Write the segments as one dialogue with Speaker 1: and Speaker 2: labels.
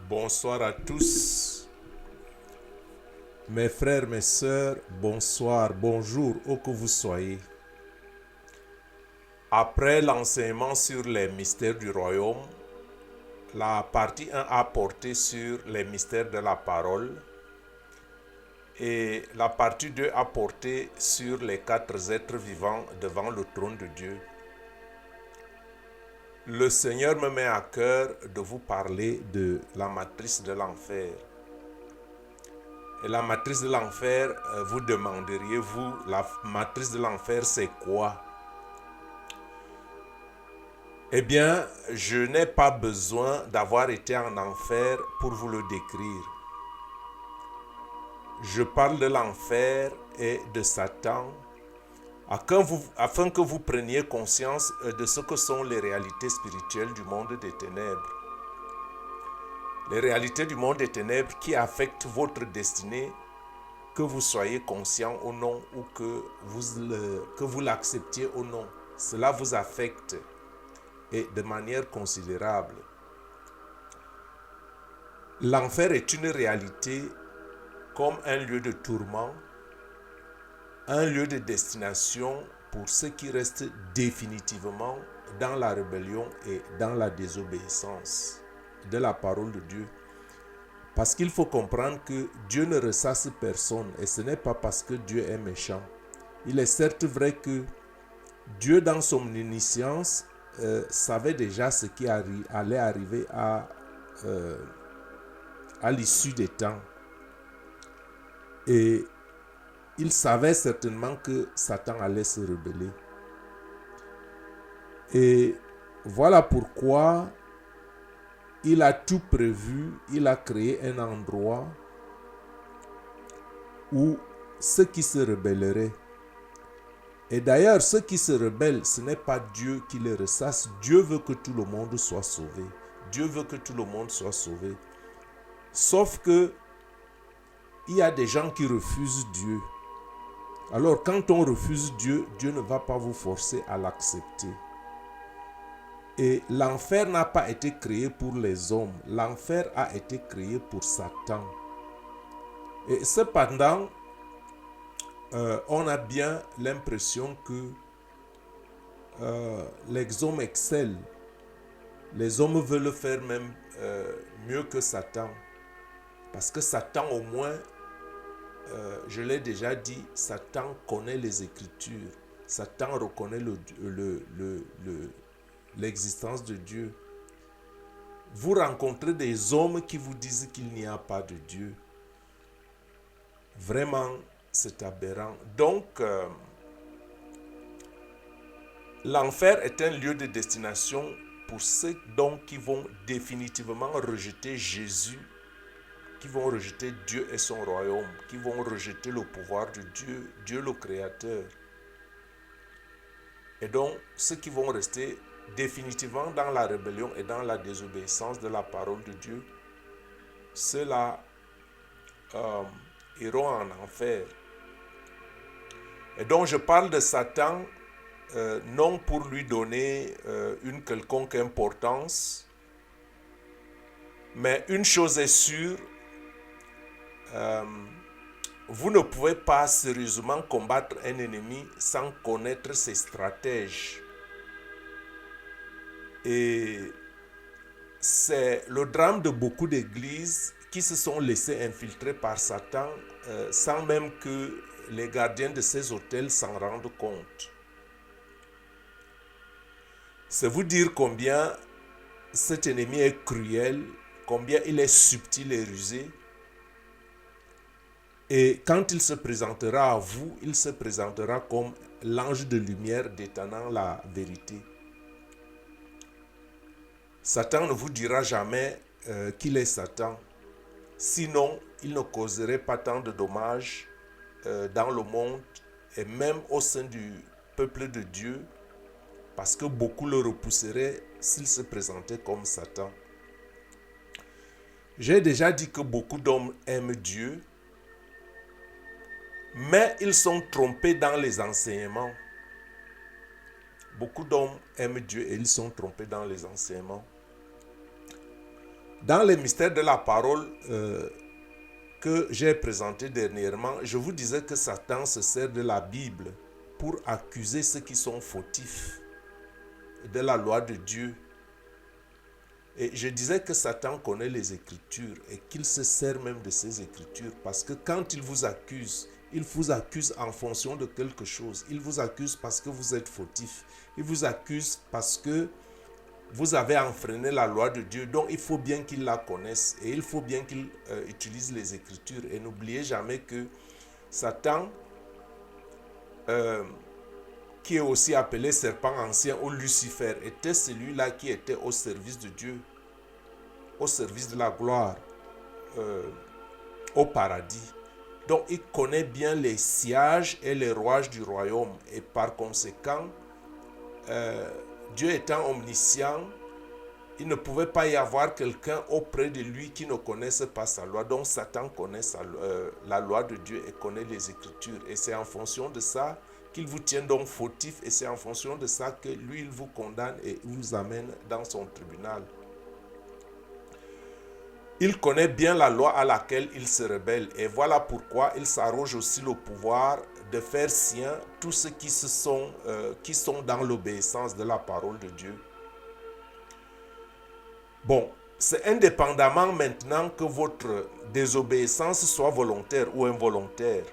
Speaker 1: Bonsoir à tous, mes frères, mes sœurs, bonsoir, bonjour, où que vous soyez. Après l'enseignement sur les mystères du royaume, la partie 1 a porté sur les mystères de la parole et la partie 2 a porté sur les 4 êtres vivants devant le trône de Dieu. Le Seigneur me met à cœur de vous parler de la matrice de l'enfer. Et la matrice de l'enfer, vous demanderiez-vous, la matrice de l'enfer, c'est quoi? Eh bien, je n'ai pas besoin d'avoir été en enfer pour vous le décrire. Je parle de l'enfer et de Satan afin que vous preniez conscience de ce que sont les réalités spirituelles du monde des ténèbres. Les réalités du monde des ténèbres qui affectent votre destinée, que vous soyez conscient ou non, ou que vous l'acceptiez ou non. Cela vous affecte et de manière considérable. L'enfer est une réalité comme un lieu de tourment, un lieu de destination pour ceux qui restent définitivement dans la rébellion et dans la désobéissance de la parole de Dieu. Parce qu'il faut comprendre que Dieu ne ressasse personne et ce n'est pas parce que Dieu est méchant. Il est certes vrai que Dieu, dans son omniscience, savait déjà ce qui allait arriver à l'issue des temps. Et il savait certainement que Satan allait se rebeller. Et voilà pourquoi il a tout prévu, il a créé un endroit où ceux qui se rebelleraient. Et d'ailleurs, ceux qui se rebellent, ce n'est pas Dieu qui les ressasse. Dieu veut que tout le monde soit sauvé. Dieu veut que tout le monde soit sauvé. Sauf que il y a des gens qui refusent Dieu. Alors, quand on refuse Dieu, Dieu ne va pas vous forcer à l'accepter. Et l'enfer n'a pas été créé pour les hommes. L'enfer a été créé pour Satan. Et cependant, on a bien l'impression que les hommes excellent. Les hommes veulent faire même mieux que Satan. Parce que Satan, au moins, je l'ai déjà dit, Satan connaît les Écritures. Satan reconnaît l'existence de Dieu. Vous rencontrez des hommes qui vous disent qu'il n'y a pas de Dieu. Vraiment, c'est aberrant. Donc, l'enfer est un lieu de destination pour ceux donc qui vont définitivement rejeter Jésus, qui vont rejeter Dieu et son royaume, qui vont rejeter le pouvoir de Dieu, Dieu le Créateur. Et donc, ceux qui vont rester définitivement dans la rébellion et dans la désobéissance de la parole de Dieu, ceux-là iront en enfer. Et donc, je parle de Satan non pour lui donner une quelconque importance, mais une chose est sûre, vous ne pouvez pas sérieusement combattre un ennemi sans connaître ses stratèges. Et c'est le drame de beaucoup d'églises qui se sont laissées infiltrer par Satan sans même que les gardiens de ces hôtels s'en rendent compte. C'est vous dire combien cet ennemi est cruel, combien il est subtil et rusé. Et quand il se présentera à vous, il se présentera comme l'ange de lumière détenant la vérité. Satan ne vous dira jamais qu'il est Satan. Sinon, il ne causerait pas tant de dommages dans le monde et même au sein du peuple de Dieu, parce que beaucoup le repousseraient s'il se présentait comme Satan. J'ai déjà dit que beaucoup d'hommes aiment Dieu, mais ils sont trompés dans les enseignements. Beaucoup d'hommes aiment Dieu et ils sont trompés dans les enseignements. Dans les mystères de la parole que j'ai présenté dernièrement, je vous disais que Satan se sert de la Bible pour accuser ceux qui sont fautifs de la loi de Dieu. Et je disais que Satan connaît les Écritures et qu'il se sert même de ces Écritures parce que quand il vous accuse en fonction de quelque chose. Il vous accuse parce que vous êtes fautif. Il vous accuse parce que vous avez enfreiné la loi de Dieu. Donc il faut bien qu'il la connaisse et il faut bien qu'il utilise les Écritures. Et n'oubliez jamais que Satan, qui est aussi appelé serpent ancien ou Lucifer, était celui-là qui était au service de Dieu, au service de la gloire, au paradis. Donc il connaît bien les sièges et les rouages du royaume. Et par conséquent, Dieu étant omniscient, il ne pouvait pas y avoir quelqu'un auprès de lui qui ne connaisse pas sa loi. Donc Satan connaît la loi de Dieu et connaît les Écritures. Et c'est en fonction de ça qu'il vous tient donc fautif. Et c'est en fonction de ça que lui, il vous condamne et vous amène dans son tribunal. Il connaît bien la loi à laquelle il se rebelle. Et voilà pourquoi il s'arroge aussi le pouvoir de faire sien tous ceux qui sont dans l'obéissance de la parole de Dieu. Bon, c'est indépendamment maintenant que votre désobéissance soit volontaire ou involontaire,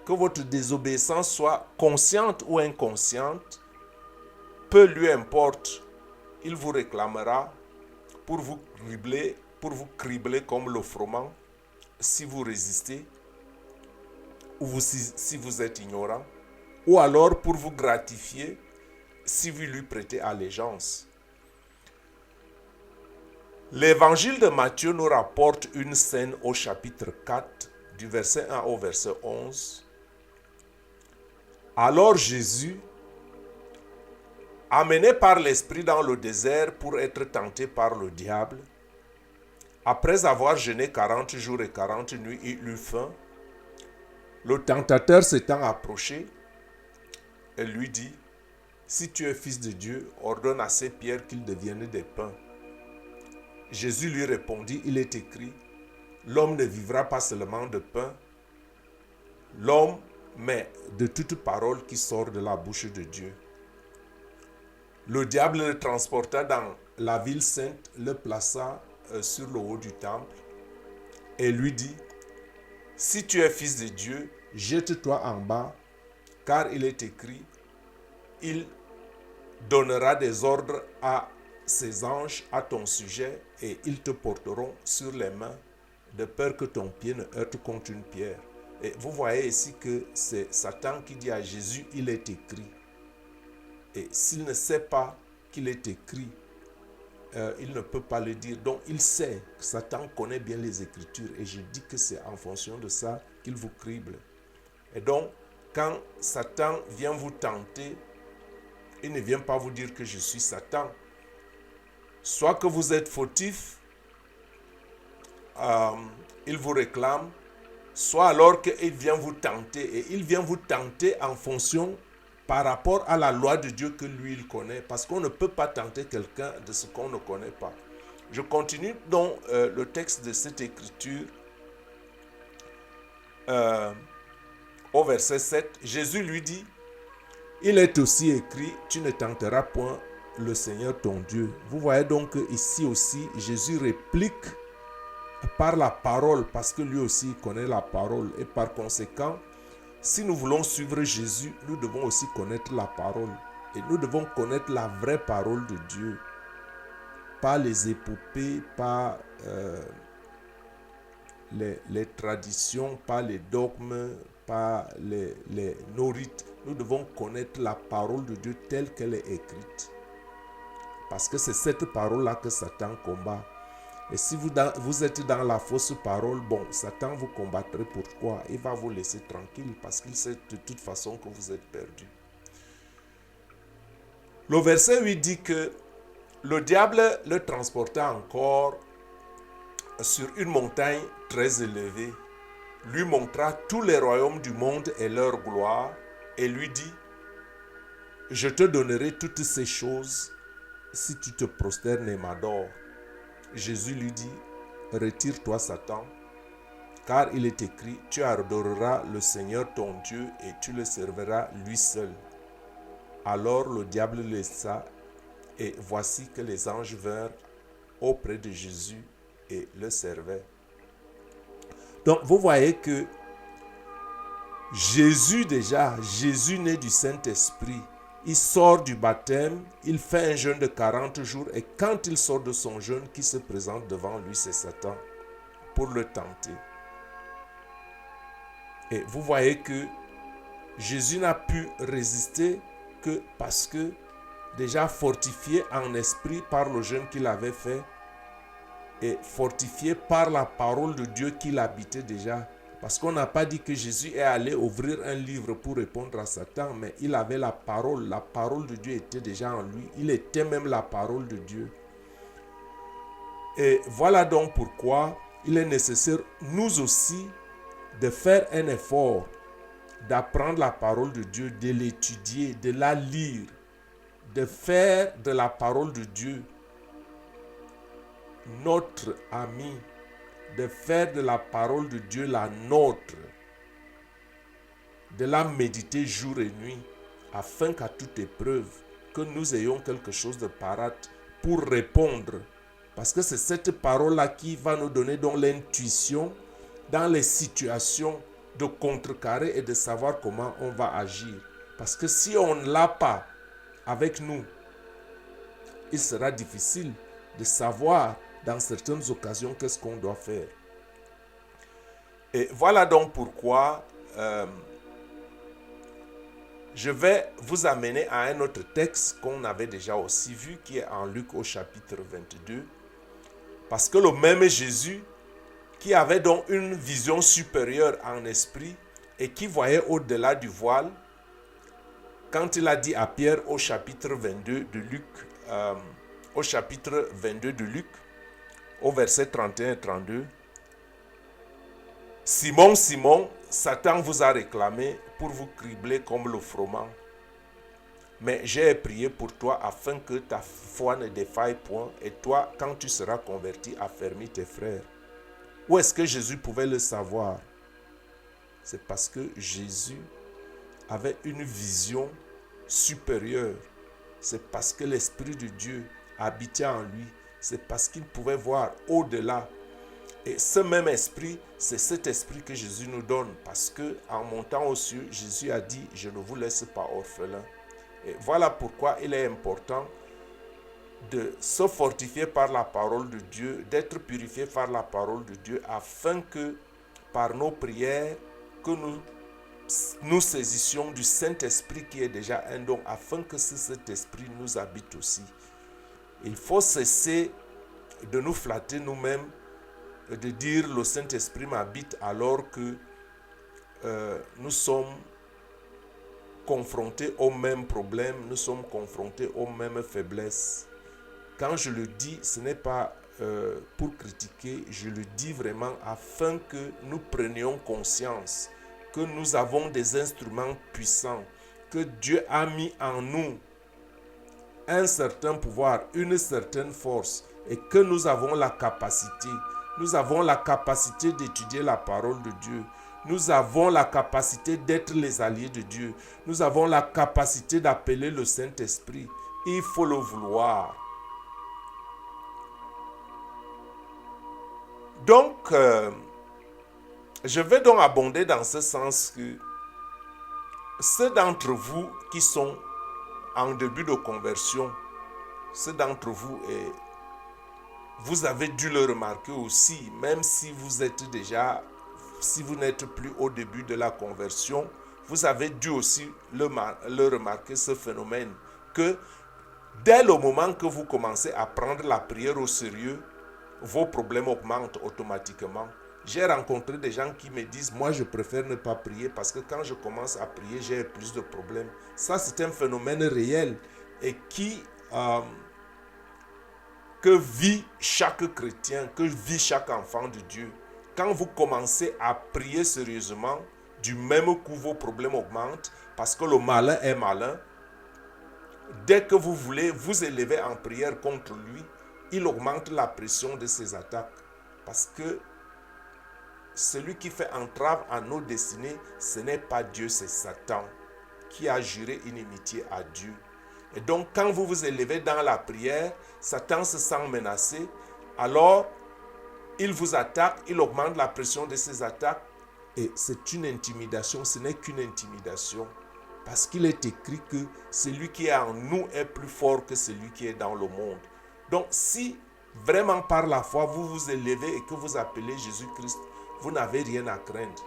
Speaker 1: que votre désobéissance soit consciente ou inconsciente, peu lui importe, il vous réclamera pour vous cribler comme le froment si vous résistez ou si vous êtes ignorant, ou alors pour vous gratifier si vous lui prêtez allégeance. L'évangile de Matthieu nous rapporte une scène au chapitre 4, du verset 1 au verset 11. Alors Jésus, amené par l'Esprit dans le désert pour être tenté par le diable, après avoir jeûné 40 jours et 40 nuits, il eut faim. Le tentateur s'étant approché, et lui dit, « Si tu es fils de Dieu, ordonne à ces pierres qu'ils deviennent des pains. » Jésus lui répondit, il est écrit, « L'homme ne vivra pas seulement de pain, l'homme, mais de toute parole qui sort de la bouche de Dieu. » Le diable le transporta dans la ville sainte, le plaça sur le haut du temple et lui dit, « Si tu es fils de Dieu, jette-toi en bas, car il est écrit, il donnera des ordres à ses anges à ton sujet et ils te porteront sur les mains de peur que ton pied ne heurte contre une pierre. » Et vous voyez ici que c'est Satan qui dit à Jésus, il est écrit. Et s'il ne sait pas qu'il est écrit, il ne peut pas le dire. Donc il sait que Satan connaît bien les Écritures et je dis que c'est en fonction de ça qu'il vous crible. Et donc, quand Satan vient vous tenter, il ne vient pas vous dire que je suis Satan. Soit que vous êtes fautif, il vous réclame, soit alors qu'il vient vous tenter. Et il vient vous tenter en fonction, par rapport à la loi de Dieu que lui, il connaît. Parce qu'on ne peut pas tenter quelqu'un de ce qu'on ne connaît pas. Je continue donc le texte de cette écriture. Au verset 7, Jésus lui dit, « Il est aussi écrit, tu ne tenteras point le Seigneur ton Dieu. » Vous voyez donc ici aussi, Jésus réplique par la parole, parce que lui aussi connaît la parole. Et par conséquent, si nous voulons suivre Jésus, nous devons aussi connaître la parole. Et nous devons connaître la vraie parole de Dieu. Pas les épopées, pas les traditions, pas les dogmes, pas nos rites. Nous devons connaître la parole de Dieu telle qu'elle est écrite. Parce que c'est cette parole-là que Satan combat. Et si vous êtes dans la fausse parole, bon, Satan vous combattrait. Pourquoi? Il va vous laisser tranquille parce qu'il sait de toute façon que vous êtes perdu. Le verset 8 dit que le diable le transporta encore sur une montagne très élevée, lui montra tous les royaumes du monde et leur gloire, et lui dit, « Je te donnerai toutes ces choses si tu te prosternes et m'adores. » Jésus lui dit, retire-toi Satan, car il est écrit, tu adoreras le Seigneur ton Dieu et tu le serviras lui seul. Alors le diable le laissa, et voici que les anges vinrent auprès de Jésus et le servaient. Donc vous voyez que Jésus né du Saint-Esprit, il sort du baptême, il fait un jeûne de 40 jours et quand il sort de son jeûne, qui se présente devant lui, c'est Satan pour le tenter. Et vous voyez que Jésus n'a pu résister que parce que déjà fortifié en esprit par le jeûne qu'il avait fait et fortifié par la parole de Dieu qu'il habitait déjà. Parce qu'on n'a pas dit que Jésus est allé ouvrir un livre pour répondre à Satan, mais il avait la parole de Dieu était déjà en lui, il était même la parole de Dieu. Et voilà donc pourquoi il est nécessaire, nous aussi, de faire un effort, d'apprendre la parole de Dieu, de l'étudier, de la lire, de faire de la parole de Dieu notre ami, de faire de la parole de Dieu la nôtre, de la méditer jour et nuit, afin qu'à toute épreuve, que nous ayons quelque chose de parate pour répondre. Parce que c'est cette parole-là qui va nous donner donc l'intuition dans les situations de contrecarrer et de savoir comment on va agir. Parce que si on ne l'a pas avec nous, il sera difficile de savoir dans certaines occasions qu'est-ce qu'on doit faire. Et voilà donc pourquoi je vais vous amener à un autre texte qu'on avait déjà aussi vu, qui est en Luc au chapitre 22. Parce que le même Jésus, qui avait donc une vision supérieure en esprit et qui voyait au-delà du voile, quand il a dit à Pierre au chapitre 22 de Luc, au chapitre 22 de Luc, au verset 31 et 32, « Simon, Simon, Satan vous a réclamé pour vous cribler comme le froment. Mais j'ai prié pour toi afin que ta foi ne défaille point et toi, quand tu seras converti, affermis tes frères. » Où est-ce que Jésus pouvait le savoir? C'est parce que Jésus avait une vision supérieure. C'est parce que l'Esprit de Dieu habitait en lui. C'est parce qu'il pouvait voir au-delà. Et ce même esprit, c'est cet esprit que Jésus nous donne. Parce que en montant aux cieux, Jésus a dit, je ne vous laisse pas orphelin. Et voilà pourquoi il est important de se fortifier par la parole de Dieu, d'être purifié par la parole de Dieu, afin que par nos prières, que nous saisissions du Saint-Esprit qui est déjà un don, afin que cet esprit nous habite aussi. Il faut cesser de nous flatter nous-mêmes, de dire le Saint-Esprit m'habite alors que nous sommes confrontés aux mêmes problèmes, nous sommes confrontés aux mêmes faiblesses. Quand je le dis, ce n'est pas pour critiquer, je le dis vraiment afin que nous prenions conscience que nous avons des instruments puissants, que Dieu a mis en nous un certain pouvoir, une certaine force et que nous avons la capacité. Nous avons la capacité d'étudier la parole de Dieu. Nous avons la capacité d'être les alliés de Dieu. Nous avons la capacité d'appeler le Saint-Esprit. Il faut le vouloir. Donc, je vais donc abonder dans ce sens que ceux d'entre vous qui sont en début de conversion, ceux d'entre vous, et vous avez dû le remarquer aussi, même si vous êtes déjà, si vous n'êtes plus au début de la conversion, vous avez dû aussi le remarquer, ce phénomène, que dès le moment que vous commencez à prendre la prière au sérieux, vos problèmes augmentent automatiquement. J'ai rencontré des gens qui me disent, moi je préfère ne pas prier parce que quand je commence à prier, j'ai plus de problèmes. Ça, c'est un phénomène réel et que vit chaque chrétien, que vit chaque enfant de Dieu. Quand vous commencez à prier sérieusement, du même coup vos problèmes augmentent parce que le malin est malin. Dès que vous voulez vous élever en prière contre lui, il augmente la pression de ses attaques. Parce que celui qui fait entrave à nos destinées, ce n'est pas Dieu, c'est Satan qui a juré inimitié à Dieu. Et donc, quand vous vous élevez dans la prière, Satan se sent menacé, alors il vous attaque, il augmente la pression de ses attaques, et c'est une intimidation, ce n'est qu'une intimidation, parce qu'il est écrit que celui qui est en nous est plus fort que celui qui est dans le monde. Donc, si vraiment par la foi vous vous élevez et que vous appelez Jésus-Christ, vous n'avez rien à craindre.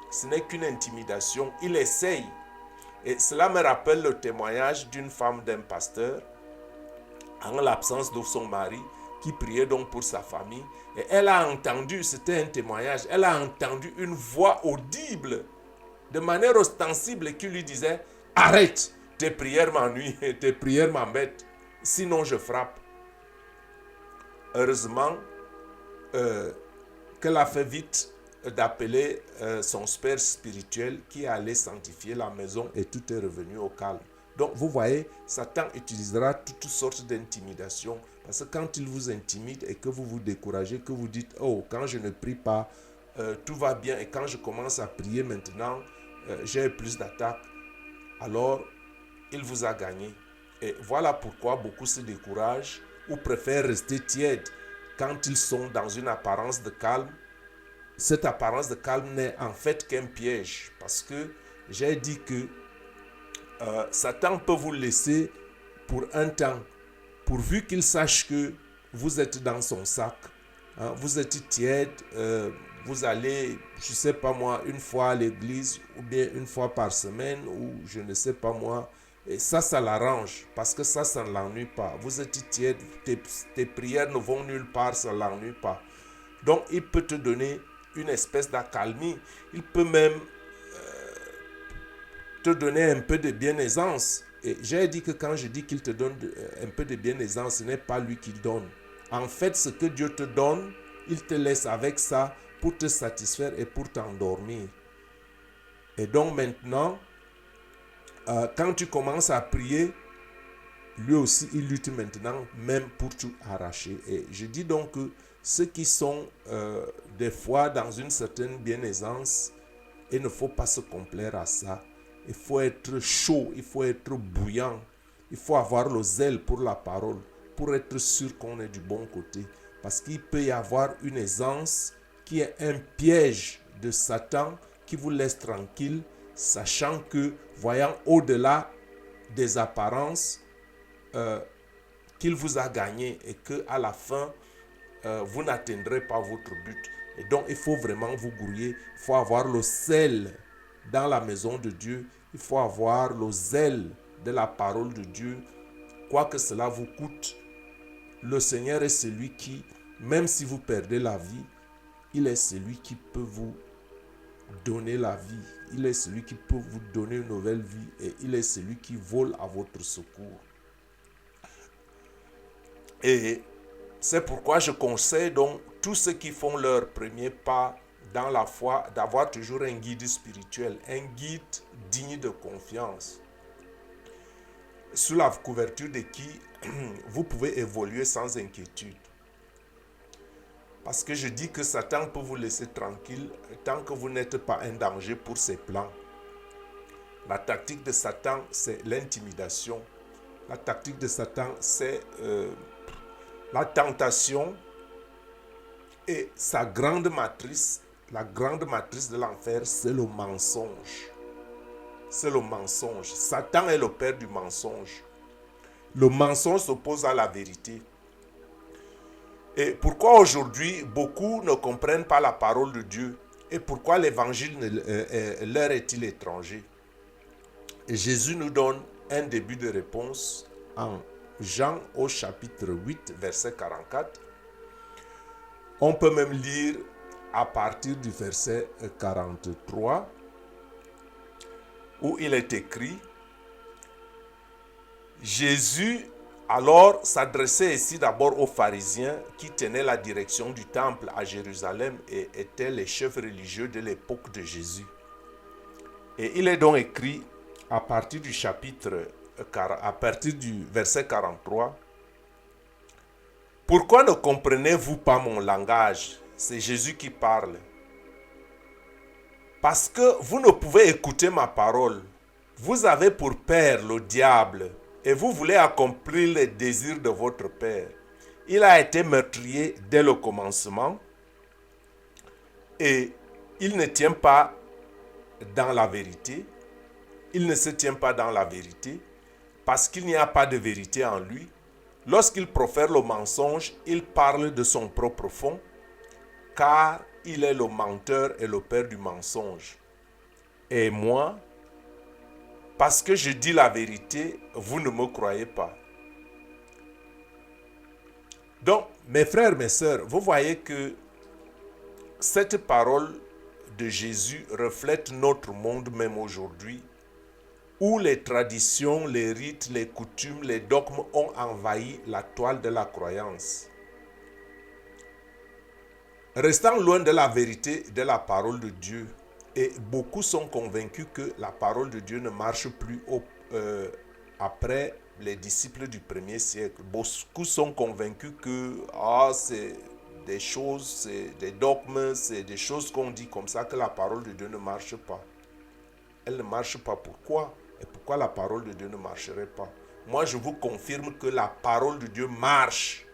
Speaker 1: Ce n'est qu'une intimidation. Il essaye. Et cela me rappelle le témoignage d'une femme d'un pasteur, en l'absence de son mari, qui priait donc pour sa famille. Et elle a entendu, c'était un témoignage, elle a entendu une voix audible, de manière ostensible, qui lui disait « Arrête, tes prières m'ennuient, tes prières m'embêtent, sinon je frappe. » Heureusement qu'elle a fait vite d'appeler son père spirituel qui allait sanctifier la maison et tout est revenu au calme. Donc vous voyez, Satan utilisera toutes sortes d'intimidations parce que quand il vous intimide et que vous vous découragez, que vous dites « Oh, quand je ne prie pas, tout va bien et quand je commence à prier maintenant, j'ai plus d'attaques. » Alors, il vous a gagné. Et voilà pourquoi beaucoup se découragent ou préfèrent rester tièdes quand ils sont dans une apparence de calme. Cette apparence de calme n'est en fait qu'un piège parce que j'ai dit que Satan peut vous laisser pour un temps, pourvu qu'il sache que vous êtes dans son sac, hein, vous êtes tiède, vous allez, je ne sais pas moi, une fois à l'église ou bien une fois par semaine ou je ne sais pas moi. Et ça l'arrange parce que ça ne l'ennuie pas. Vous êtes tiède, tes prières ne vont nulle part, ça ne l'ennuie pas. Donc il peut te donner une espèce d'accalmie. Il peut même te donner un peu de bienaisance. Et j'ai dit que quand je dis qu'il te donne un peu de bienaisance, ce n'est pas lui qui donne. En fait, ce que Dieu te donne, il te laisse avec ça pour te satisfaire et pour t'endormir. Et donc maintenant, quand tu commences à prier, lui aussi, il lutte maintenant, même pour tout arracher. Et je dis donc que ceux qui sont des fois dans une certaine bienaisance, il ne faut pas se complaire à ça. Il faut être chaud, il faut être bouillant. Il faut avoir le zèle pour la parole, pour être sûr qu'on est du bon côté. Parce qu'il peut y avoir une aisance qui est un piège de Satan qui vous laisse tranquille, sachant que, voyant au-delà des apparences, qu'il vous a gagné et qu'à la fin, vous n'atteindrez pas votre but. Et donc, il faut vraiment vous grouiller. Il faut avoir le sel dans la maison de Dieu. Il faut avoir le zèle de la parole de Dieu. Quoi que cela vous coûte, le Seigneur est celui qui, même si vous perdez la vie, il est celui qui peut vous donner la vie. Il est celui qui peut vous donner une nouvelle vie et il est celui qui vole à votre secours. Et c'est pourquoi je conseille donc tous ceux qui font leur premier pas dans la foi d'avoir toujours un guide spirituel, un guide digne de confiance, sous la couverture de qui vous pouvez évoluer sans inquiétude. Parce que je dis que Satan peut vous laisser tranquille tant que vous n'êtes pas un danger pour ses plans. La tactique de Satan, c'est l'intimidation. La tactique de Satan, c'est la tentation. Et sa grande matrice, la grande matrice de l'enfer, c'est le mensonge. C'est le mensonge. Satan est le père du mensonge. Le mensonge s'oppose à la vérité. Et pourquoi aujourd'hui beaucoup ne comprennent pas la parole de Dieu et pourquoi l'évangile leur est-il étranger? Et Jésus nous donne un début de réponse en Jean au chapitre 8, verset 44. On peut même lire à partir du verset 43 où il est écrit: Jésus alors s'adressait ici d'abord aux pharisiens qui tenaient la direction du temple à Jérusalem et étaient les chefs religieux de l'époque de Jésus. Et il est donc écrit à partir du verset 43: Pourquoi ne comprenez-vous pas mon langage? C'est Jésus qui parle. Parce que vous ne pouvez écouter ma parole. Vous avez pour père le diable et vous voulez accomplir les désirs de votre père. Il a été meurtrier dès le commencement et il ne tient pas dans la vérité. Il ne se tient pas dans la vérité parce qu'il n'y a pas de vérité en lui. Lorsqu'il profère le mensonge, il parle de son propre fond car il est le menteur et le père du mensonge. Et moi, parce que je dis la vérité, vous ne me croyez pas. Donc, mes frères, mes sœurs, vous voyez que cette parole de Jésus reflète notre monde même aujourd'hui, où les traditions, les rites, les coutumes, les dogmes ont envahi la toile de la croyance. Restant loin de la vérité de la parole de Dieu, et beaucoup sont convaincus que la parole de Dieu ne marche plus après les disciples du premier siècle. Beaucoup sont convaincus que c'est des choses, c'est des dogmes, c'est des choses qu'on dit comme ça que la parole de Dieu ne marche pas. Elle ne marche pas. Pourquoi? Et pourquoi la parole de Dieu ne marcherait pas? Moi, je vous confirme que la parole de Dieu marche.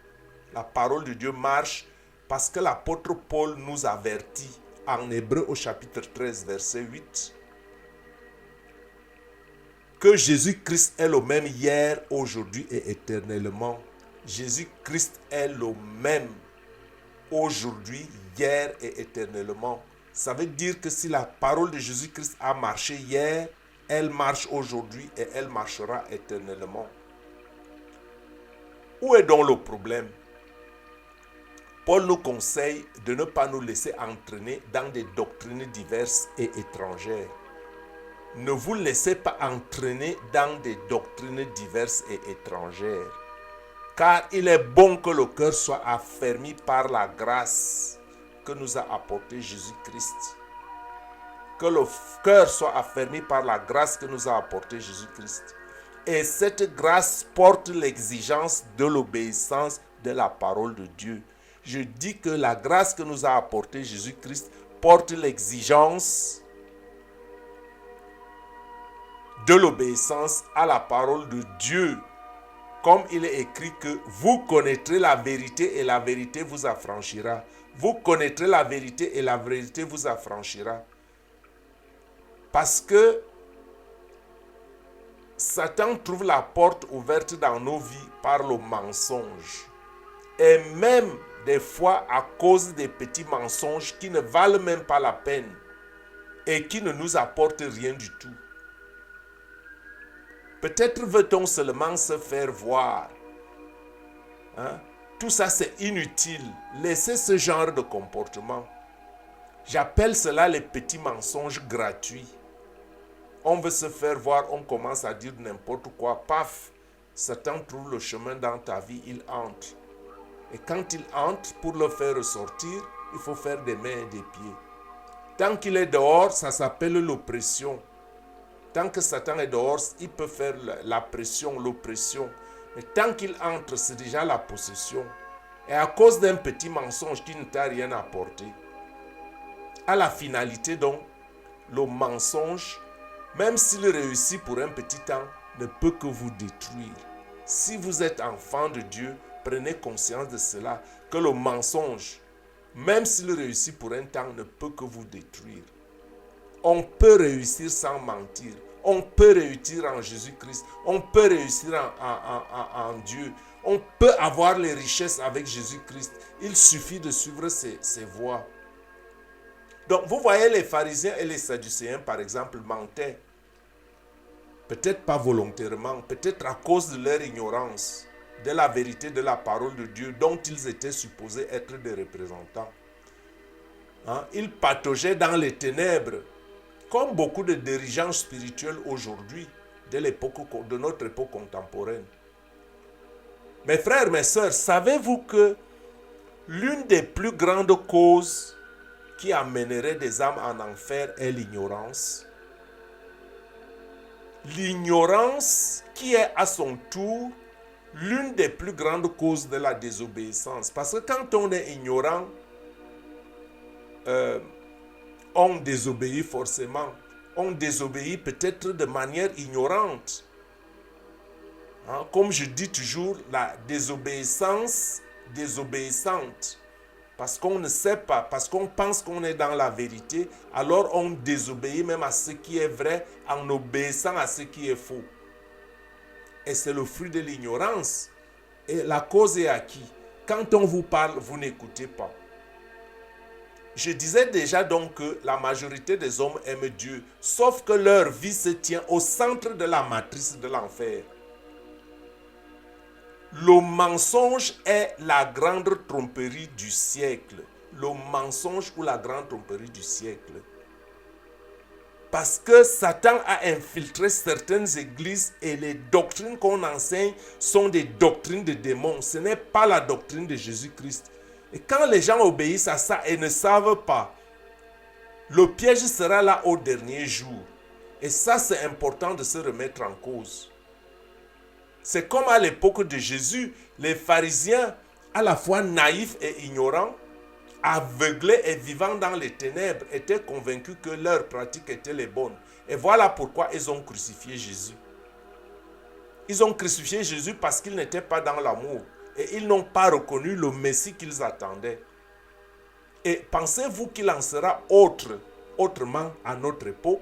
Speaker 1: La parole de Dieu marche parce que l'apôtre Paul nous avertit en Hébreux au chapitre 13, verset 8, que Jésus-Christ est le même hier, aujourd'hui et éternellement. Jésus-Christ est le même aujourd'hui, hier et éternellement. Ça veut dire que si la parole de Jésus-Christ a marché hier, elle marche aujourd'hui et elle marchera éternellement. Où est donc le problème? Paul nous conseille de ne pas nous laisser entraîner dans des doctrines diverses et étrangères. Ne vous laissez pas entraîner dans des doctrines diverses et étrangères. Car il est bon que le cœur soit affermi par la grâce que nous a apportée Jésus-Christ. Que le cœur soit affermi par la grâce que nous a apportée Jésus-Christ. Et cette grâce porte l'exigence de l'obéissance de la parole de Dieu. Je dis que la grâce que nous a apportée Jésus-Christ porte l'exigence de l'obéissance à la parole de Dieu. Comme il est écrit que vous connaîtrez la vérité et la vérité vous affranchira. Vous connaîtrez la vérité et la vérité vous affranchira. Parce que Satan trouve la porte ouverte dans nos vies par le mensonge. Et même des fois à cause des petits mensonges qui ne valent même pas la peine et qui ne nous apportent rien du tout. Peut-être veut-on seulement se faire voir. Tout ça c'est inutile. Laissez ce genre de comportement. J'appelle cela les petits mensonges gratuits. On veut se faire voir, on commence à dire n'importe quoi. Paf, Satan trouve le chemin dans ta vie, il entre. Et quand il entre, pour le faire ressortir, il faut faire des mains et des pieds. Tant qu'il est dehors, ça s'appelle l'oppression. Tant que Satan est dehors, il peut faire la pression, l'oppression. Mais tant qu'il entre, c'est déjà la possession. Et à cause d'un petit mensonge qui ne t'a rien apporté, à la finalité donc, le mensonge, même s'il réussit pour un petit temps, ne peut que vous détruire. Si vous êtes enfant de Dieu, prenez conscience de cela, que le mensonge, même s'il réussit pour un temps, ne peut que vous détruire. On peut réussir sans mentir. On peut réussir en Jésus-Christ. On peut réussir en Dieu. On peut avoir les richesses avec Jésus-Christ. Il suffit de suivre ses voies. Donc, vous voyez, les pharisiens et les sadducéens, par exemple, mentaient. Peut-être pas volontairement, peut-être à cause de leur ignorance de la vérité de la parole de Dieu dont ils étaient supposés être des représentants. Ils pataugeaient dans les ténèbres, comme beaucoup de dirigeants spirituels aujourd'hui, de notre époque contemporaine. Mes frères, mes sœurs, savez-vous que l'une des plus grandes causes qui amènerait des âmes en enfer est l'ignorance? L'ignorance qui est à son tour l'une des plus grandes causes de la désobéissance. Parce que quand on est ignorant, ont désobéi forcément, ont désobéi peut-être de manière ignorante. Hein, comme je dis toujours, la désobéissance désobéissante. Parce qu'on ne sait pas, parce qu'on pense qu'on est dans la vérité, alors on désobéit même à ce qui est vrai en obéissant à ce qui est faux. Et c'est le fruit de l'ignorance. Et la cause est à qui? Quand on vous parle, vous n'écoutez pas. Je disais déjà donc que la majorité des hommes aiment Dieu, sauf que leur vie se tient au centre de la matrice de l'enfer. Le mensonge est la grande tromperie du siècle. Le mensonge ou la grande tromperie du siècle. Parce que Satan a infiltré certaines églises et les doctrines qu'on enseigne sont des doctrines de démons. Ce n'est pas la doctrine de Jésus-Christ. Et quand les gens obéissent à ça et ne savent pas, le piège sera là au dernier jour. Et ça, c'est important de se remettre en cause. C'est comme à l'époque de Jésus, les pharisiens, à la fois naïfs et ignorants, aveuglés et vivant dans les ténèbres, étaient convaincus que leurs pratiques étaient les bonnes. Et voilà pourquoi ils ont crucifié Jésus. Ils ont crucifié Jésus parce qu'il n'était pas dans l'amour. Et ils n'ont pas reconnu le Messie qu'ils attendaient. Et pensez-vous qu'il en sera autrement à notre époque?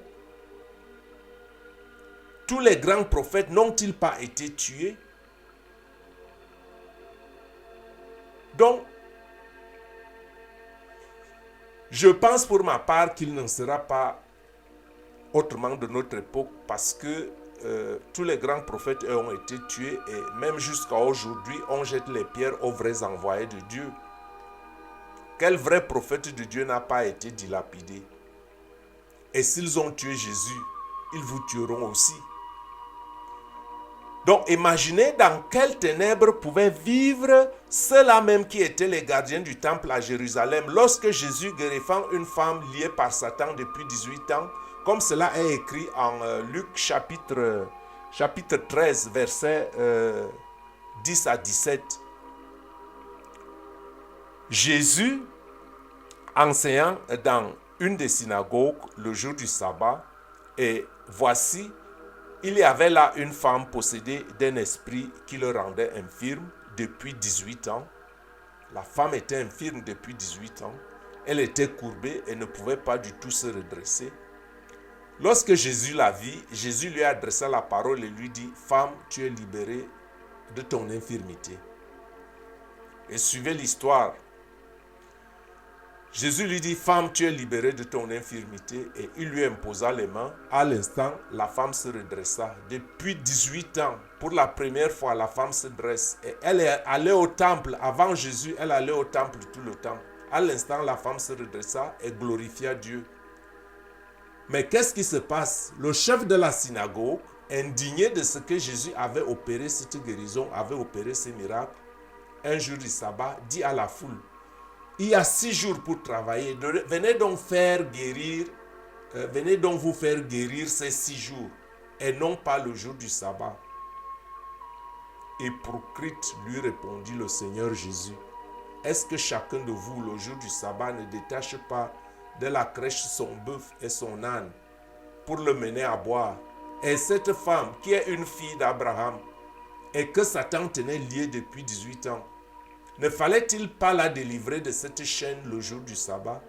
Speaker 1: Tous les grands prophètes n'ont-ils pas été tués? Donc, je pense pour ma part qu'il n'en sera pas autrement de notre époque parce que tous les grands prophètes ont été tués et même jusqu'à aujourd'hui, on jette les pierres aux vrais envoyés de Dieu. Quel vrai prophète de Dieu n'a pas été dilapidé? Et s'ils ont tué Jésus, ils vous tueront aussi. Donc imaginez dans quelles ténèbres pouvaient vivre ceux-là même qui étaient les gardiens du temple à Jérusalem lorsque Jésus guérissant une femme liée par Satan depuis 18 ans, comme cela est écrit en Luc chapitre 13, versets 10 à 17. Jésus, enseignant dans une des synagogues le jour du sabbat, et voici, il y avait là une femme possédée d'un esprit qui le rendait infirme depuis 18 ans. La femme était infirme depuis 18 ans. Elle était courbée et ne pouvait pas du tout se redresser. Lorsque Jésus la vit, Jésus lui adressa la parole et lui dit: « Femme, tu es libérée de ton infirmité. » Et suivez l'histoire. Jésus lui dit: « Femme, tu es libérée de ton infirmité. » Et il lui imposa les mains. À l'instant, la femme se redressa. Depuis 18 ans, pour la première fois, la femme se dresse. Et elle est allée au temple. Avant Jésus, elle allait au temple tout le temps. À l'instant, la femme se redressa et glorifia Dieu. Mais qu'est-ce qui se passe? Le chef de la synagogue, indigné de ce que Jésus avait opéré cette guérison, avait opéré ces miracles, un jour du sabbat, dit à la foule: il y a 6 jours pour travailler. Venez donc vous faire guérir ces 6 jours et non pas le jour du sabbat. Hypocrite, lui répondit le Seigneur Jésus. Est-ce que chacun de vous, le jour du sabbat, ne détache pas de la crèche son bœuf et son âne pour le mener à boire? Et cette femme, qui est une fille d'Abraham et que Satan tenait liée depuis 18 ans, ne fallait-il pas la délivrer de cette chaîne le jour du sabbat?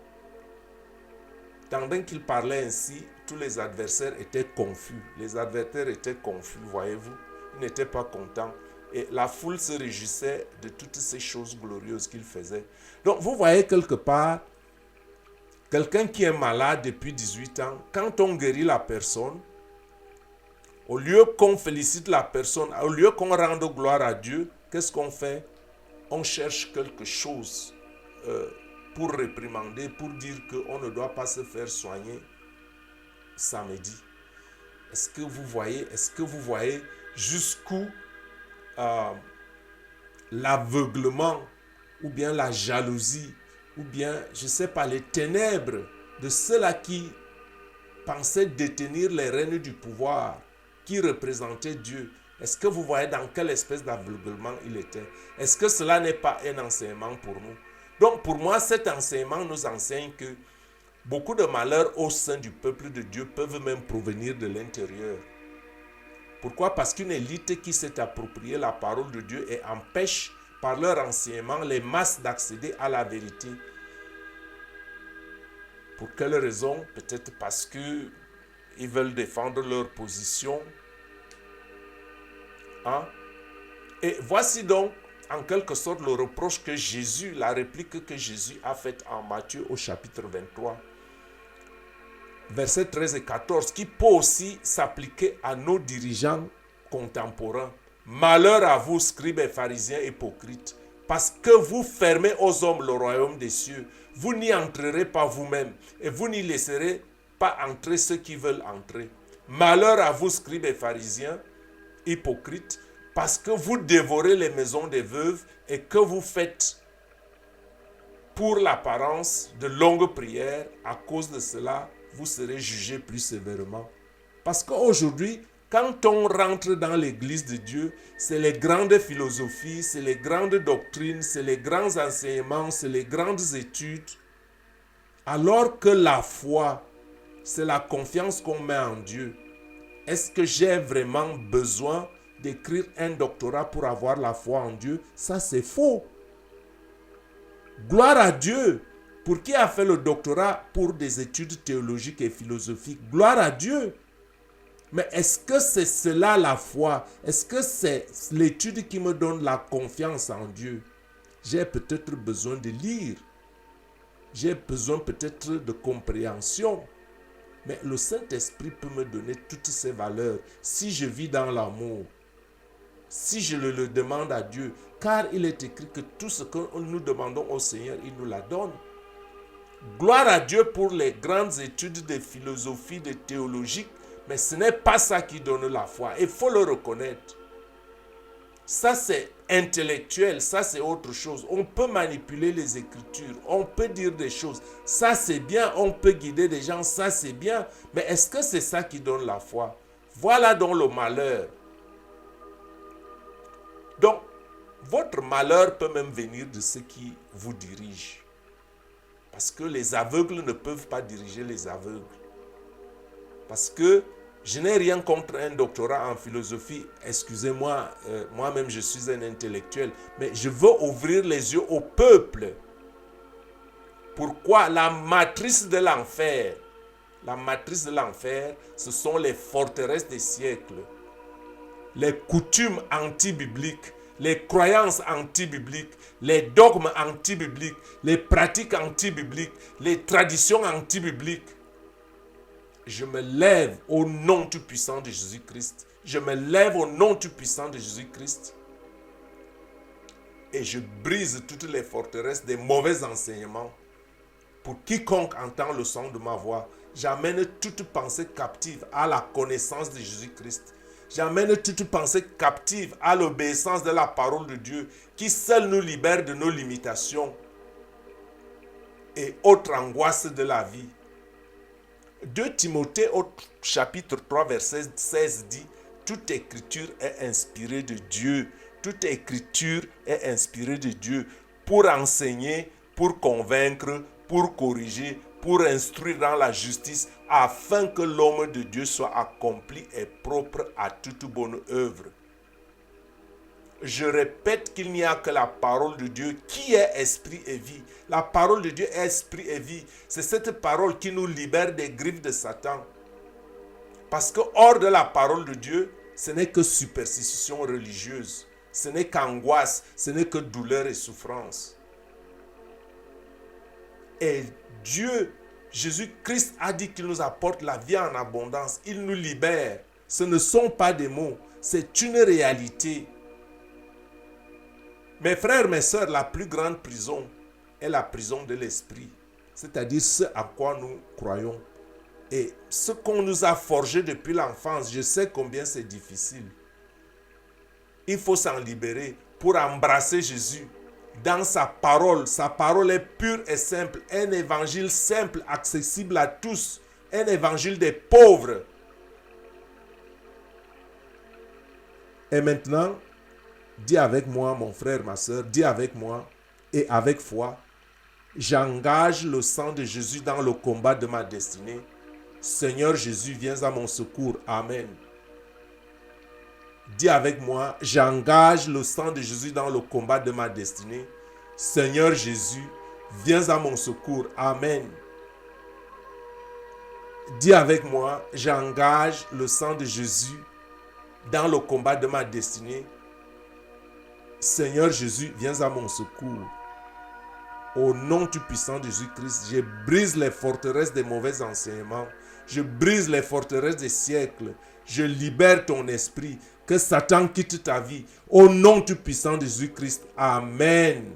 Speaker 1: Tandis qu'il parlait ainsi, tous les adversaires étaient confus. Les adversaires étaient confus, voyez-vous. Ils n'étaient pas contents. Et la foule se réjouissait de toutes ces choses glorieuses qu'il faisait. Donc vous voyez quelque part, quelqu'un qui est malade depuis 18 ans, quand on guérit la personne, au lieu qu'on félicite la personne, au lieu qu'on rende gloire à Dieu, qu'est-ce qu'on fait? On cherche quelque chose pour réprimander, pour dire qu'on ne doit pas se faire soigner samedi. Est-ce que vous voyez jusqu'où l'aveuglement ou bien la jalousie ou bien, je ne sais pas, les ténèbres de ceux-là qui pensaient détenir les rênes du pouvoir, qui représentaient Dieu? Est-ce que vous voyez dans quelle espèce d'aveuglement il était? Est-ce que cela n'est pas un enseignement pour nous? Donc pour moi, cet enseignement nous enseigne que beaucoup de malheurs au sein du peuple de Dieu peuvent même provenir de l'intérieur. Pourquoi? Parce qu'une élite qui s'est appropriée la parole de Dieu et empêche par leur enseignement les masses d'accéder à la vérité. Pour quelle raison? Peut-être parce qu'ils veulent défendre leur position. Hein? Et voici donc en quelque sorte le reproche que Jésus, la réplique que Jésus a faite en Matthieu au chapitre 23. Versets 13 et 14, qui peut aussi s'appliquer à nos dirigeants contemporains. Malheur à vous, scribes et pharisiens hypocrites, parce que vous fermez aux hommes le royaume des cieux. Vous n'y entrerez pas vous-même, et vous n'y laisserez pas entrer ceux qui veulent entrer. Malheur à vous, scribes et pharisiens hypocrites, parce que vous dévorez les maisons des veuves et que vous faites pour l'apparence de longues prières. À cause de cela, vous serez jugés plus sévèrement. Parce qu'aujourd'hui, quand on rentre dans l'église de Dieu, c'est les grandes philosophies, c'est les grandes doctrines, c'est les grands enseignements, c'est les grandes études. Alors que la foi, c'est la confiance qu'on met en Dieu. Est-ce que j'ai vraiment besoin d'écrire un doctorat pour avoir la foi en Dieu? Ça, c'est faux. Gloire à Dieu. Pour qui a fait le doctorat pour des études théologiques et philosophiques? Gloire à Dieu. Mais est-ce que c'est cela la foi? Est-ce que c'est l'étude qui me donne la confiance en Dieu? J'ai peut-être besoin de lire. J'ai besoin peut-être de compréhension. Mais le Saint-Esprit peut me donner toutes ces valeurs si je vis dans l'amour. Si je le demande à Dieu. Car il est écrit que tout ce que nous demandons au Seigneur, il nous la donne. Gloire à Dieu pour les grandes études de philosophie, de théologie. Mais ce n'est pas ça qui donne la foi. Il faut le reconnaître. Ça, c'est intellectuel. Ça, c'est autre chose. On peut manipuler les Écritures. On peut dire des choses. Ça, c'est bien. On peut guider des gens. Ça, c'est bien. Mais est-ce que c'est ça qui donne la foi? Voilà donc le malheur. Donc, votre malheur peut même venir de ceux qui vous dirigent. Parce que les aveugles ne peuvent pas diriger les aveugles. Parce que je n'ai rien contre un doctorat en philosophie. Excusez-moi, moi-même je suis un intellectuel. Mais je veux ouvrir les yeux au peuple. Pourquoi? La matrice de l'enfer. La matrice de l'enfer, ce sont les forteresses des siècles. Les coutumes anti-bibliques, les croyances anti-bibliques, les dogmes anti-bibliques, les pratiques anti-bibliques, les traditions anti-bibliques. Je me lève au nom tout puissant de Jésus-Christ. Je me lève au nom tout puissant de Jésus-Christ. Et je brise toutes les forteresses des mauvais enseignements. Pour quiconque entend le son de ma voix, j'amène toute pensée captive à la connaissance de Jésus-Christ. J'amène toute pensée captive à l'obéissance de la parole de Dieu, qui seule nous libère de nos limitations et autres angoisses de la vie. 2 Timothée au chapitre 3 verset 16 dit: toute écriture est inspirée de Dieu. Toute écriture est inspirée de Dieu pour enseigner, pour convaincre, pour corriger, pour instruire dans la justice, afin que l'homme de Dieu soit accompli et propre à toute bonne œuvre. Je répète qu'il n'y a que la parole de Dieu qui est esprit et vie. La parole de Dieu est esprit et vie. C'est cette parole qui nous libère des griffes de Satan. Parce que hors de la parole de Dieu, ce n'est que superstition religieuse. Ce n'est qu'angoisse, ce n'est que douleur et souffrance. Et Dieu, Jésus-Christ a dit qu'il nous apporte la vie en abondance. Il nous libère. Ce ne sont pas des mots, c'est une réalité. Mes frères, mes sœurs, la plus grande prison est la prison de l'esprit. C'est-à-dire ce à quoi nous croyons. Et ce qu'on nous a forgé depuis l'enfance, je sais combien c'est difficile. Il faut s'en libérer pour embrasser Jésus dans sa parole. Sa parole est pure et simple. Un évangile simple, accessible à tous. Un évangile des pauvres. Et maintenant, dis avec moi, mon frère, ma soeur, dis avec moi et avec foi: J'engage le sang de Jésus dans le combat de ma destinée. Seigneur Jésus, viens à mon secours. Amen. Dis avec moi, j'engage le sang de Jésus dans le combat de ma destinée. Seigneur Jésus, viens à mon secours. Amen. Dis avec moi, j'engage le sang de Jésus dans le combat de ma destinée. Seigneur Jésus, viens à mon secours. Au nom du puissant de Jésus-Christ, je brise les forteresses des mauvais enseignements. Je brise les forteresses des siècles. Je libère ton esprit. Que Satan quitte ta vie. Au nom du puissant de Jésus-Christ. Amen.